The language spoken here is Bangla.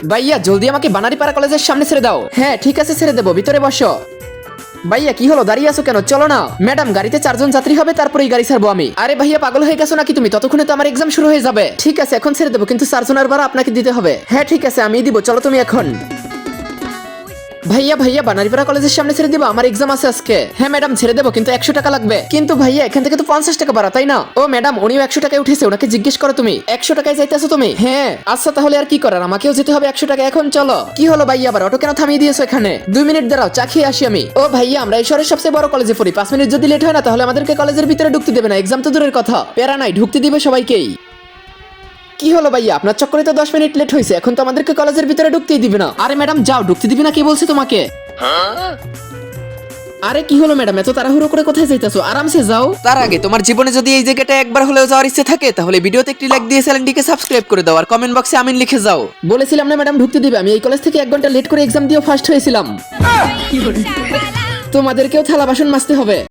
ভাইয়া জলদি আমাকে বানারীপাড়া কলেজের সামনে ছেড়ে দাও। হ্যাঁ ঠিক আছে ছেড়ে দেবো, ভিতরে বসো। ভাইয়া কি হলো, দাঁড়িয়ে আছো কেন? চলো না। ম্যাডাম গাড়িতে 4 জন যাত্রী হবে, তারপরেই গাড়ি ছাড়বো আমি। আরে ভাইয়া পাগল হয়ে গেছো নাকি তুমি? ততক্ষণে তো আমার এক্সাম শুরু হয়ে যাবে। ঠিক আছে এখন ছেড়ে দেবো, কিন্তু 4 জনের ভাড়া আপনাকে দিতে হবে। হ্যাঁ ঠিক আছে আমি দিব, চলো তুমি এখন। ভাইয়া বানারীপাড়া কলেজের সামনে ছেড়ে দিবা, আমার এক্সাম আছে আজকে। হ্যাঁ ম্যাডাম ছেড়ে দেবো, কিন্তু 100 টাকা লাগবে। কিন্তু ভাইয়া এখান থেকে তো 50 টাকা ভাড়া, তাই না? ও ম্যাডাম উনিও 100 টাকায় উঠেছে, ওনাকে জিজ্ঞেস করো তুমি। 100 টাকায় যাইতেছো তুমি? হ্যাঁ আচ্ছা তাহলে আর কি করার, আমাকেও যেতে হবে 100 টাকা। এখন চলো। কি হলো ভাইয়া আবার অটো কেন থামিয়ে দিয়েছো এখানে? 2 মিনিট দাঁড়াও, চা খেয়ে আসি আমি। ও ভাইয়া আমরা এই শহরের সবচেয়ে বড় কলেজে পড়ি, 5 মিনিট যদি লেট হয় না তাহলে আমাদেরকে কলেজের ভিতরে ঢুকতে দেবে না। এক্সাম তো দূরের কথা, প্যারা নাই, ঢুকতে দিবে সবাইকেই। কি হলো ভাইয়া আপনার চক্করে তো 10 মিনিট লেট হয়েছে, এখন তো আমাদেরকে কলেজের ভিতরে ঢুকতেই দিবে না। আরে ম্যাডাম যাও, ঢুকতে দিবে না কে বলছে তোমাকে? আরে কি হলো ম্যাডাম, এত তাড়াহুড়ো করে কোথায় যাইতাছো? আরামসে যাও। তার আগে তোমার জীবনে যদি এই জায়গাটা একবার হলেও যাওয়ার ইচ্ছে থাকে তাহলে ভিডিওতে একটি লাইক দিয়ে চ্যানেলটিকে সাবস্ক্রাইব করে দাও আর কমেন্ট বক্সে আমিন লিখে যাও। বলেছিলাম না ম্যাডাম ঢুকতে দিবে, আমি এই কলেজ থেকে 1 ঘন্টা লেট করে এক্সাম দিয়েও ফার্স্ট হয়েছিলাম। তোমাদেরকেও থালা বাসন মাজতে হবে।